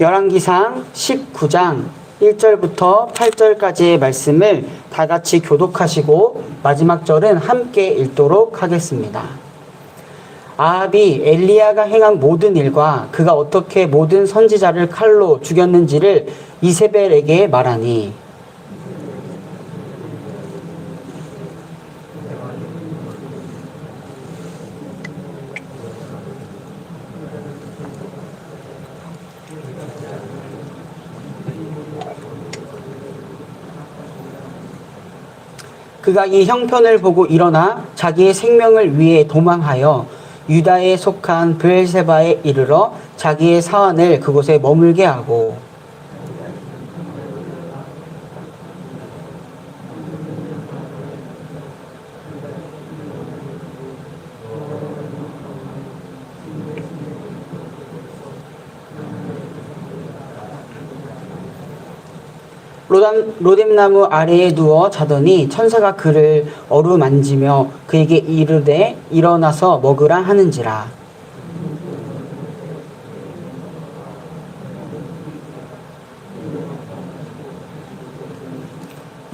열왕기상 19장 1절부터 8절까지의 말씀을 다 같이 교독하시고 마지막 절은 함께 읽도록 하겠습니다. 아합이 엘리야가 행한 모든 일과 그가 어떻게 모든 선지자를 칼로 죽였는지를 이세벨에게 말하니 그가 이 형편을 보고 일어나 자기의 생명을 위해 도망하여 유다에 속한 브엘세바에 이르러 자기의 사환을 그곳에 머물게 하고 로뎀나무 아래에 누워 자더니 천사가 그를 어루만지며 그에게 이르되 일어나서 먹으라 하는지라.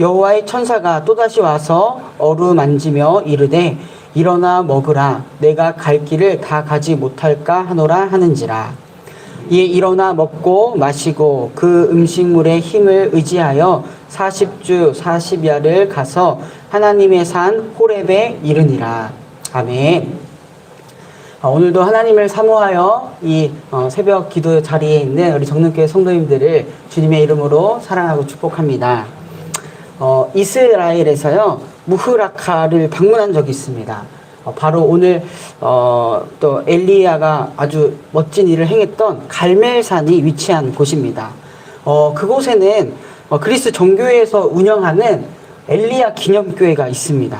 여호와의 천사가 또다시 와서 어루만지며 이르되 일어나 먹으라 내가 갈 길을 다 가지 못할까 하노라 하는지라. 이에 일어나 먹고 마시고 그 음식물의 힘을 의지하여 40주 40야를 가서 하나님의 산 호렙에 이르니라. 아멘. 오늘도 하나님을 사모하여 이 새벽 기도 자리에 있는 우리 정릉교회 성도님들을 주님의 이름으로 사랑하고 축복합니다. 이스라엘에서요 무흐라카를 방문한 적이 있습니다. 바로 오늘 또 엘리야가 아주 멋진 일을 행했던 갈멜산이 위치한 곳입니다. 그곳에는 그리스 정교회에서 운영하는 엘리야 기념교회가 있습니다.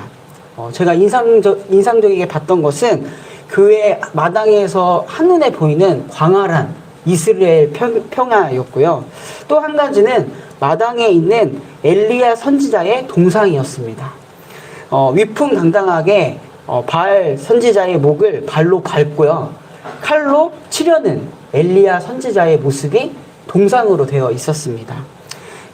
제가 인상적이게 봤던 것은 교회 마당에서 한눈에 보이는 광활한 이스라엘 평야였고요. 또 한 가지는 마당에 있는 엘리야 선지자의 동상이었습니다. 위풍당당하게 바알 선지자의 목을 발로 밟고요. 칼로 치려는 엘리야 선지자의 모습이 동상으로 되어 있었습니다.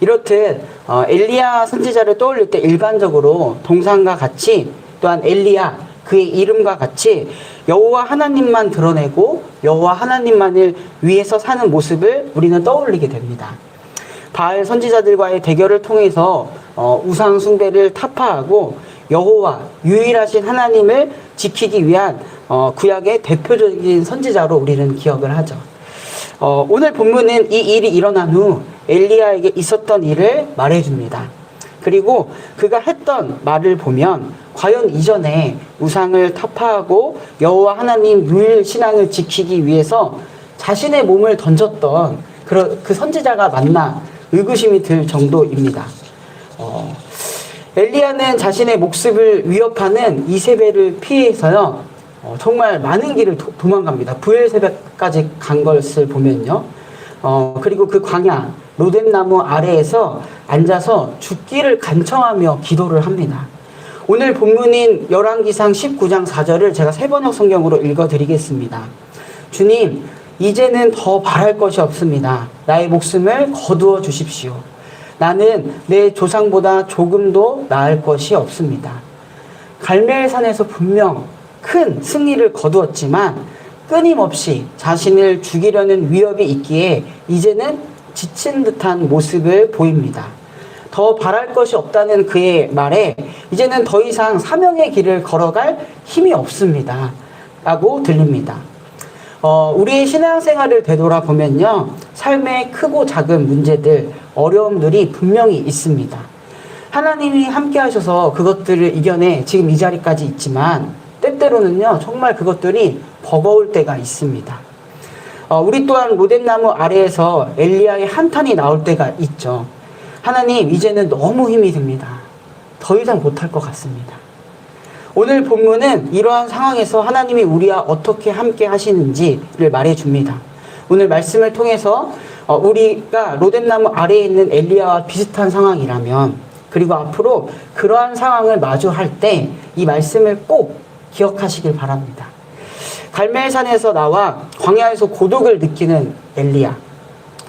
이렇듯 엘리야 선지자를 떠올릴 때 일반적으로 동상과 같이 또한 엘리야 그의 이름과 같이 여호와 하나님만 드러내고 여호와 하나님만을 위해서 사는 모습을 우리는 떠올리게 됩니다. 바알 선지자들과의 대결을 통해서 우상 숭배를 타파하고 여호와 유일하신 하나님을 지키기 위한 구약의 대표적인 선지자로 우리는 기억을 하죠. 오늘 본문은 이 일이 일어난 후 엘리야에게 있었던 일을 말해줍니다. 그리고 그가 했던 말을 보면 과연 이전에 우상을 타파하고 여호와 하나님 유일 신앙을 지키기 위해서 자신의 몸을 던졌던 그 선지자가 맞나 의구심이 들 정도입니다. 엘리야는 자신의 목숨을 위협하는 이세벨을 피해서요 정말 많은 길을 도망갑니다. 브엘세바까지 간 것을 보면요. 그리고 그 광야 로뎀나무 아래에서 앉아서 죽기를 간청하며 기도를 합니다. 오늘 본문인 열왕기상 19장 4절을 제가 새번역 성경으로 읽어드리겠습니다. 주님, 이제는 더 바랄 것이 없습니다. 나의 목숨을 거두어 주십시오. 나는 내 조상보다 조금도 나을 것이 없습니다. 갈멜산에서 분명 큰 승리를 거두었지만 끊임없이 자신을 죽이려는 위협이 있기에 이제는 지친 듯한 모습을 보입니다. 더 바랄 것이 없다는 그의 말에 이제는 더 이상 사명의 길을 걸어갈 힘이 없습니다. 라고 들립니다. 우리의 신앙생활을 되돌아보면요. 삶의 크고 작은 문제들, 어려움들이 분명히 있습니다. 하나님이 함께 하셔서 그것들을 이겨내 지금 이 자리까지 있지만 때때로는요. 정말 그것들이 버거울 때가 있습니다. 우리 또한 로뎀나무 아래에서 엘리야의 한탄이 나올 때가 있죠. 하나님, 이제는 너무 힘이 듭니다. 더 이상 못할 것 같습니다. 오늘 본문은 이러한 상황에서 하나님이 우리와 어떻게 함께 하시는지를 말해줍니다. 오늘 말씀을 통해서 우리가 로뎀나무 아래에 있는 엘리야와 비슷한 상황이라면 그리고 앞으로 그러한 상황을 마주할 때 이 말씀을 꼭 기억하시길 바랍니다. 갈멜산에서 나와 광야에서 고독을 느끼는 엘리야.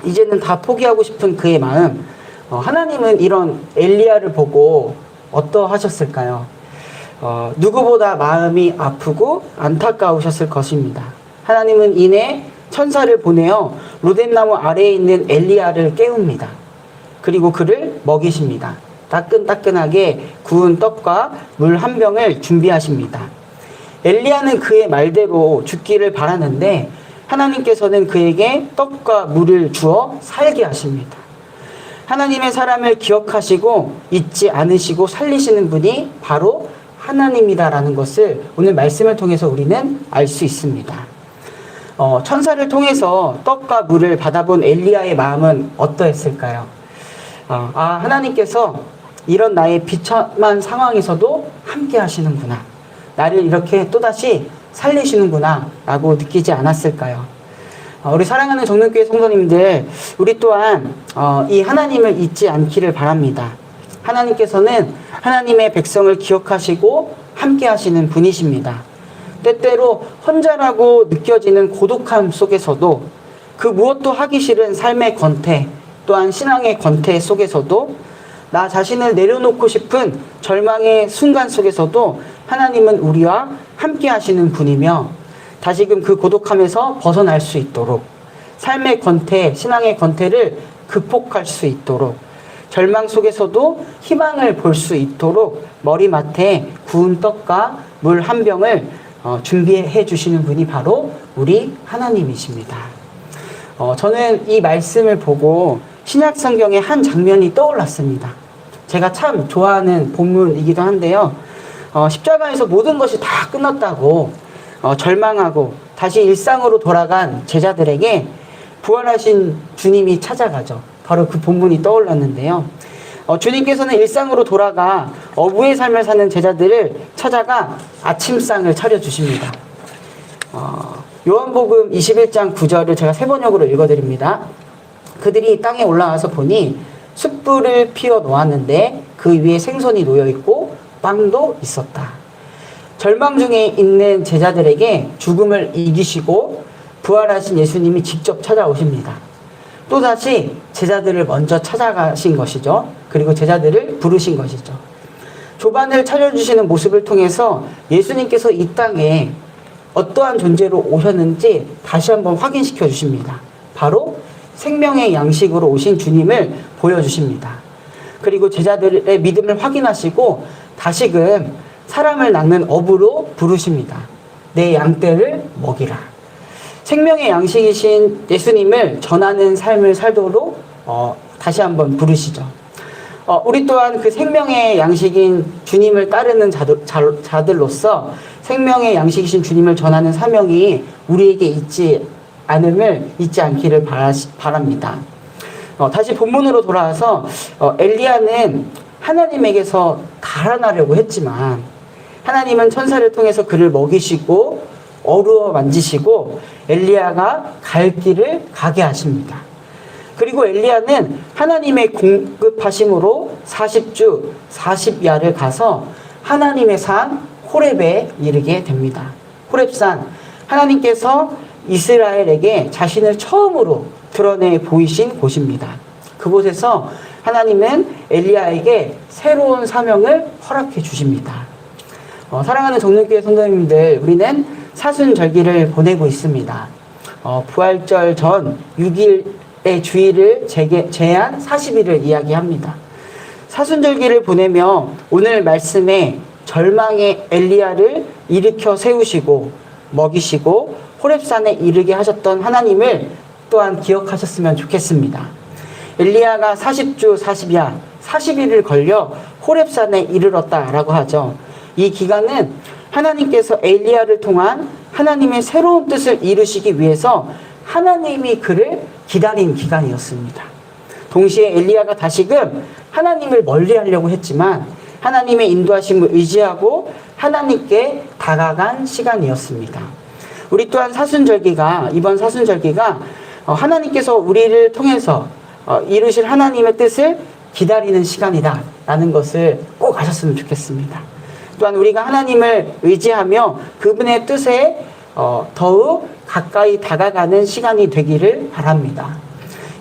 이제는 다 포기하고 싶은 그의 마음. 하나님은 이런 엘리야를 보고 어떠하셨을까요? 누구보다 마음이 아프고 안타까우셨을 것입니다. 하나님은 이내 천사를 보내어 로뎀나무 아래에 있는 엘리야를 깨웁니다. 그리고 그를 먹이십니다. 따끈따끈하게 구운 떡과 물 한 병을 준비하십니다. 엘리야는 그의 말대로 죽기를 바라는데 하나님께서는 그에게 떡과 물을 주어 살게 하십니다. 하나님의 사람을 기억하시고 잊지 않으시고 살리시는 분이 바로 하나님이다라는 것을 오늘 말씀을 통해서 우리는 알 수 있습니다. 천사를 통해서 떡과 물을 받아본 엘리야의 마음은 어떠했을까요? 하나님께서 이런 나의 비참한 상황에서도 함께 하시는구나. 나를 이렇게 또다시 살리시는구나 라고 느끼지 않았을까요? 우리 사랑하는 정릉교회 성도님들, 우리 또한 이 하나님을 잊지 않기를 바랍니다. 하나님께서는 하나님의 백성을 기억하시고 함께 하시는 분이십니다. 때때로 혼자라고 느껴지는 고독함 속에서도 그 무엇도 하기 싫은 삶의 권태, 또한 신앙의 권태 속에서도 나 자신을 내려놓고 싶은 절망의 순간 속에서도 하나님은 우리와 함께 하시는 분이며 다시금 그 고독함에서 벗어날 수 있도록 삶의 권태, 신앙의 권태를 극복할 수 있도록 절망 속에서도 희망을 볼 수 있도록 머리맡에 구운 떡과 물 한 병을 준비해 주시는 분이 바로 우리 하나님이십니다. 저는 이 말씀을 보고 신약 성경의 한 장면이 떠올랐습니다. 제가 참 좋아하는 본문이기도 한데요. 십자가에서 모든 것이 다 끝났다고 절망하고 다시 일상으로 돌아간 제자들에게 부활하신 주님이 찾아가죠. 바로 그 본문이 떠올랐는데요. 주님께서는 일상으로 돌아가 어부의 삶을 사는 제자들을 찾아가 아침상을 차려주십니다. 요한복음 21장 9절을 제가 세번역으로 읽어드립니다. 그들이 땅에 올라와서 보니 숯불을 피워 놓았는데 그 위에 생선이 놓여있고 빵도 있었다. 절망 중에 있는 제자들에게 죽음을 이기시고 부활하신 예수님이 직접 찾아오십니다. 또다시 제자들을 먼저 찾아가신 것이죠. 그리고 제자들을 부르신 것이죠. 조반을 차려주시는 모습을 통해서 예수님께서 이 땅에 어떠한 존재로 오셨는지 다시 한번 확인시켜 주십니다. 바로 생명의 양식으로 오신 주님을 보여주십니다. 그리고 제자들의 믿음을 확인하시고 다시금 사람을 낚는 어부로 부르십니다. 내 양떼를 먹이라. 생명의 양식이신 예수님을 전하는 삶을 살도록 다시 한번 부르시죠. 우리 또한 그 생명의 양식인 주님을 따르는 자들로서 생명의 양식이신 주님을 전하는 사명이 우리에게 있지 않기를 바랍니다. 다시 본문으로 돌아와서 엘리야는 하나님에게서 달아나려고 했지만 하나님은 천사를 통해서 그를 먹이시고 어루어 만지시고 엘리야가 갈 길을 가게 하십니다. 그리고 엘리야는 하나님의 공급하심으로 40주 40야를 가서 하나님의 산 호렙에 이르게 됩니다. 호렙산, 하나님께서 이스라엘에게 자신을 처음으로 드러내 보이신 곳입니다. 그곳에서 하나님은 엘리야에게 새로운 사명을 허락해 주십니다. 사랑하는 정릉교회 성도님들, 우리는 사순절기를 보내고 있습니다. 부활절 전 6일의 주일을 제한 40일을 이야기합니다. 사순절기를 보내며 오늘 말씀에 절망의 엘리야를 일으켜 세우시고 먹이시고 호렙산에 이르게 하셨던 하나님을 또한 기억하셨으면 좋겠습니다. 엘리야가 40주 40야 40일을 걸려 호렙산에 이르렀다라고 하죠. 이 기간은 하나님께서 엘리야를 통한 하나님의 새로운 뜻을 이루시기 위해서 하나님이 그를 기다린 기간이었습니다. 동시에 엘리야가 다시금 하나님을 멀리하려고 했지만 하나님의 인도하심을 의지하고 하나님께 다가간 시간이었습니다. 우리 또한 이번 사순절기가 하나님께서 우리를 통해서 이루실 하나님의 뜻을 기다리는 시간이다라는 것을 꼭 아셨으면 좋겠습니다. 또한 우리가 하나님을 의지하며 그분의 뜻에 더욱 가까이 다가가는 시간이 되기를 바랍니다.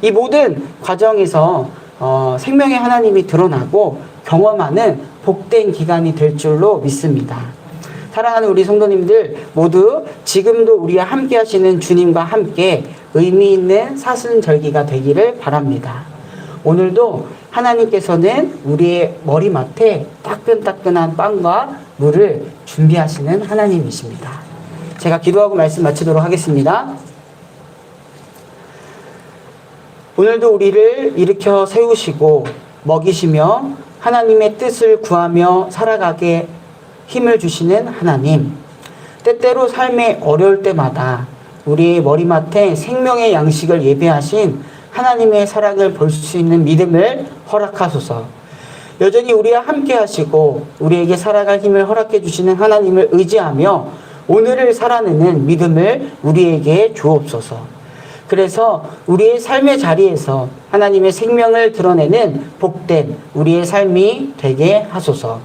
이 모든 과정에서 생명의 하나님이 드러나고 경험하는 복된 기간이 될 줄로 믿습니다. 사랑하는 우리 성도님들 모두 지금도 우리와 함께 하시는 주님과 함께 의미 있는 사순절기가 되기를 바랍니다. 오늘도 하나님께서는 우리의 머리맡에 따끈따끈한 빵과 물을 준비하시는 하나님이십니다. 제가 기도하고 말씀 마치도록 하겠습니다. 오늘도 우리를 일으켜 세우시고 먹이시며 하나님의 뜻을 구하며 살아가게 힘을 주시는 하나님, 때때로 삶에 어려울 때마다 우리의 머리맡에 생명의 양식을 예배하신 하나님의 사랑을 볼 수 있는 믿음을 허락하소서. 여전히 우리와 함께 하시고 우리에게 살아갈 힘을 허락해 주시는 하나님을 의지하며 오늘을 살아내는 믿음을 우리에게 주옵소서. 그래서 우리의 삶의 자리에서 하나님의 생명을 드러내는 복된 우리의 삶이 되게 하소서.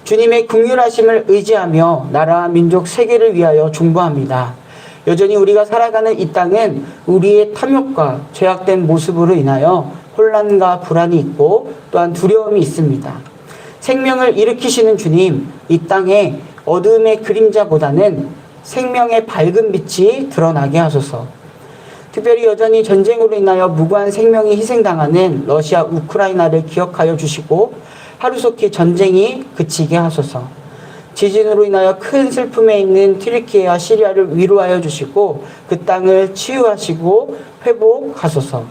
주님의 긍휼하심을 의지하며 나라와 민족 세계를 위하여 중보합니다. 여전히 우리가 살아가는 이 땅은 우리의 탐욕과 죄악된 모습으로 인하여 혼란과 불안이 있고 또한 두려움이 있습니다. 생명을 일으키시는 주님, 이 땅에 어둠의 그림자보다는 생명의 밝은 빛이 드러나게 하소서. 특별히 여전히 전쟁으로 인하여 무고한 생명이 희생당하는 러시아 우크라이나를 기억하여 주시고 하루속히 전쟁이 그치게 하소서. 지진으로 인하여 큰 슬픔에 있는 튀르키예와 시리아를 위로하여 주시고 그 땅을 치유하시고 회복하소서.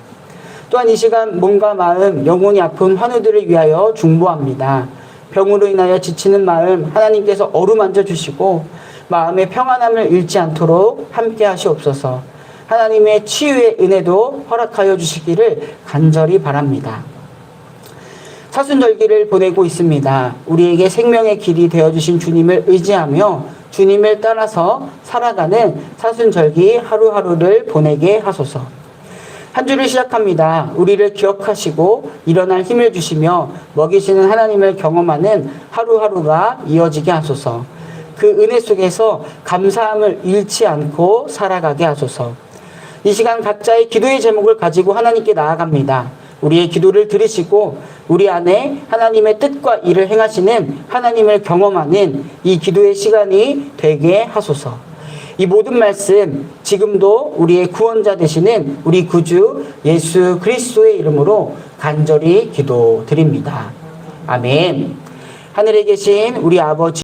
또한 이 시간 몸과 마음, 영혼이 아픈 환우들을 위하여 중보합니다. 병으로 인하여 지치는 마음 하나님께서 어루만져 주시고 마음의 평안함을 잃지 않도록 함께 하시옵소서. 하나님의 치유의 은혜도 허락하여 주시기를 간절히 바랍니다. 사순절기를 보내고 있습니다. 우리에게 생명의 길이 되어주신 주님을 의지하며 주님을 따라서 살아가는 사순절기 하루하루를 보내게 하소서. 한 주를 시작합니다. 우리를 기억하시고 일어날 힘을 주시며 먹이시는 하나님을 경험하는 하루하루가 이어지게 하소서. 그 은혜 속에서 감사함을 잃지 않고 살아가게 하소서. 이 시간 각자의 기도의 제목을 가지고 하나님께 나아갑니다. 우리의 기도를 들으시고 우리 안에 하나님의 뜻과 일을 행하시는 하나님을 경험하는 이 기도의 시간이 되게 하소서. 이 모든 말씀 지금도 우리의 구원자 되시는 우리 구주 예수 그리스도의 이름으로 간절히 기도드립니다. 아멘. 하늘에 계신 우리 아버지